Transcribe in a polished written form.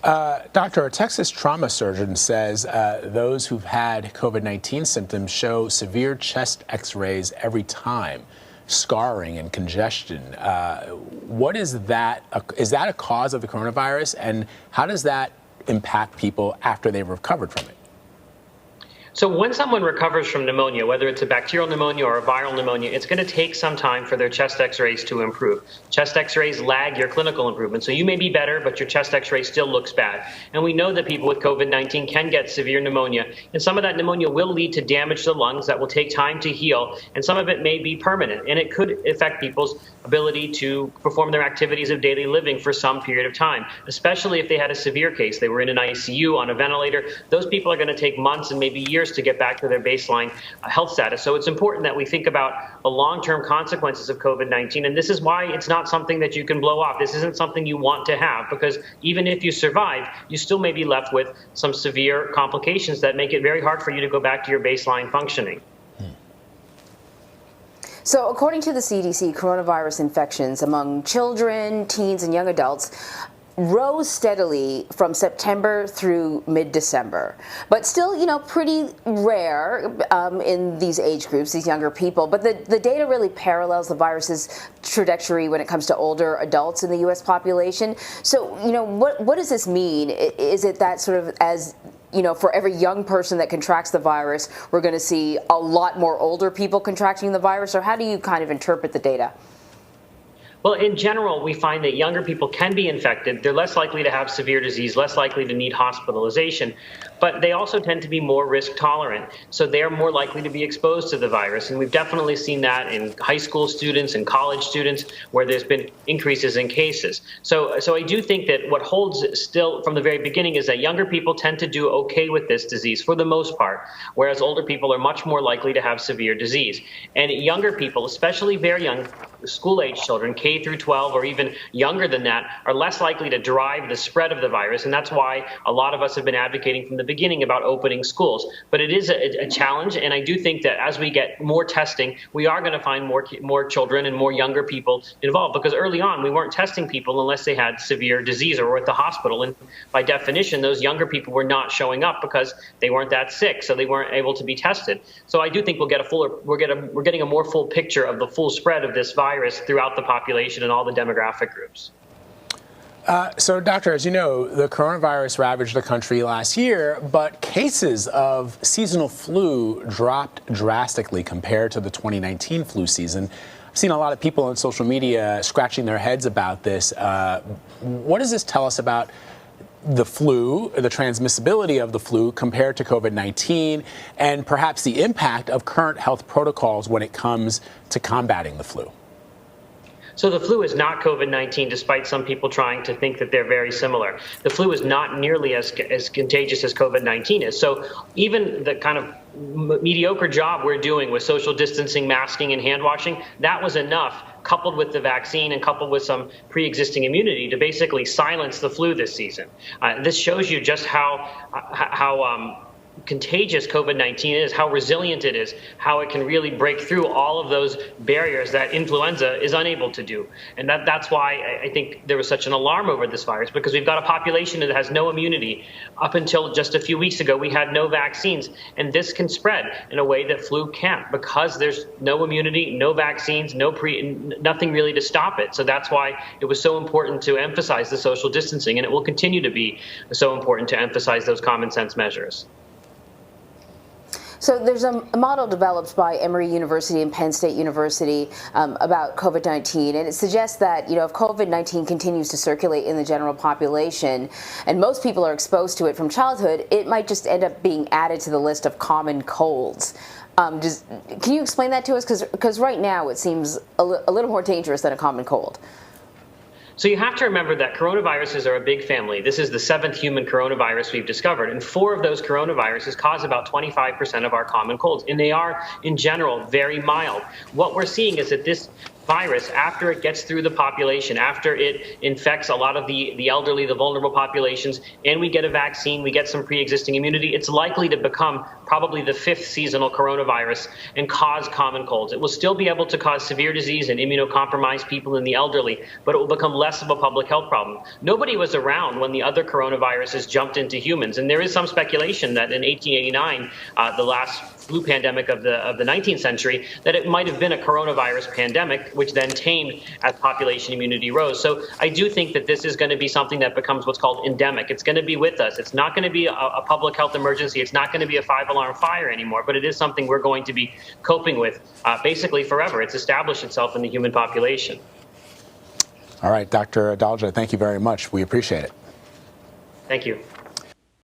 Doctor, a Texas trauma surgeon says those who've had COVID-19 symptoms show severe chest x-rays every time, scarring and congestion. What is that? Is that a cause of the coronavirus? And how does that impact people after they've recovered from it? So when someone recovers from pneumonia, whether it's a bacterial pneumonia or a viral pneumonia, it's going to take some time for their chest x-rays to improve. Chest x-rays lag your clinical improvement. So you may be better, but your chest x-ray still looks bad. And we know that people with COVID-19 can get severe pneumonia. And some of that pneumonia will lead to damage to the lungs that will take time to heal. And some of it may be permanent. And it could affect people's ability to perform their activities of daily living for some period of time, especially if they had a severe case. They were in an ICU, on a ventilator. Those people are going to take months and maybe years to get back to their baseline health status. So it's important that we think about the long-term consequences of COVID-19. And this is why it's not something that you can blow off. This isn't something you want to have, because even if you survive, you still may be left with some severe complications that make it very hard for you to go back to your baseline functioning. So according to the CDC, coronavirus infections among children, teens, and young adults rose steadily from September through mid-December, but still, pretty rare in these age groups, these younger people. But the data really parallels the virus's trajectory when it comes to older adults in the U.S. population. So, what does this mean? Is it that sort of as for every young person that contracts the virus, we're going to see a lot more older people contracting the virus, or how do you kind of interpret the data? Well, in general, we find that younger people can be infected. They're less likely to have severe disease, less likely to need hospitalization, but they also tend to be more risk tolerant. So they're more likely to be exposed to the virus. And we've definitely seen that in high school students and college students, where there's been increases in cases. So I do think that what holds still from the very beginning is that younger people tend to do okay with this disease for the most part, whereas older people are much more likely to have severe disease. And younger people, especially very young school-age children, K through 12 or even younger than that, are less likely to drive the spread of the virus. And that's why a lot of us have been advocating from the beginning about opening schools. But it is a challenge. And I do think that as we get more testing, we are going to find more children and more younger people involved, because early on we weren't testing people unless they had severe disease or were at the hospital. And by definition, those younger people were not showing up because they weren't that sick, so they weren't able to be tested. So I do think we're getting a more full picture of the full spread of this virus throughout the population and all the demographic groups. So, Doctor, as you know, the coronavirus ravaged the country last year, but cases of seasonal flu dropped drastically compared to the 2019 flu season. I've seen a lot of people on social media scratching their heads about this. What does this tell us about the flu, the transmissibility of the flu compared to COVID-19, and perhaps the impact of current health protocols when it comes to combating the flu? So the flu is not COVID-19, despite some people trying to think that they're very similar. The flu is not nearly as contagious as COVID-19 is. So even the kind of mediocre job we're doing with social distancing, masking, and hand washing, that was enough, coupled with the vaccine and coupled with some pre-existing immunity, to basically silence the flu this season. This shows you just how contagious COVID-19 is, how resilient it is, how it can really break through all of those barriers that influenza is unable to do. And that's why I think there was such an alarm over this virus, because we've got a population that has no immunity. Up until just a few weeks ago, we had no vaccines, and this can spread in a way that flu can't, because there's no immunity, no vaccines, nothing really to stop it. So that's why it was so important to emphasize the social distancing, and it will continue to be so important to emphasize those common sense measures. So there's a model developed by Emory University and Penn State University about COVID-19, and it suggests that, if COVID-19 continues to circulate in the general population and most people are exposed to it from childhood, it might just end up being added to the list of common colds. Can you explain that to us? Because right now it seems a little more dangerous than a common cold. So you have to remember that coronaviruses are a big family. This is the 7th human coronavirus we've discovered, and 4 of those coronaviruses cause about 25% of our common colds, and they are, in general, very mild. What we're seeing is that this virus, after it gets through the population, after it infects a lot of the elderly, the vulnerable populations, and we get a vaccine, we get some pre-existing immunity, it's likely to become probably the 5th seasonal coronavirus and cause common colds. It will still be able to cause severe disease in immunocompromised people and the elderly, but it will become less of a public health problem. Nobody was around when the other coronaviruses jumped into humans, and there is some speculation that in 1889, the last flu pandemic of the 19th century, that it might have been a coronavirus pandemic, which then tamed as population immunity rose. So I do think that this is going to be something that becomes what's called endemic. It's going to be with us. It's not going to be a public health emergency. It's not going to be a 5-alarm fire anymore, but it is something we're going to be coping with basically forever. It's established itself in the human population. All right, Dr. Adalja, thank you very much. We appreciate it. Thank you.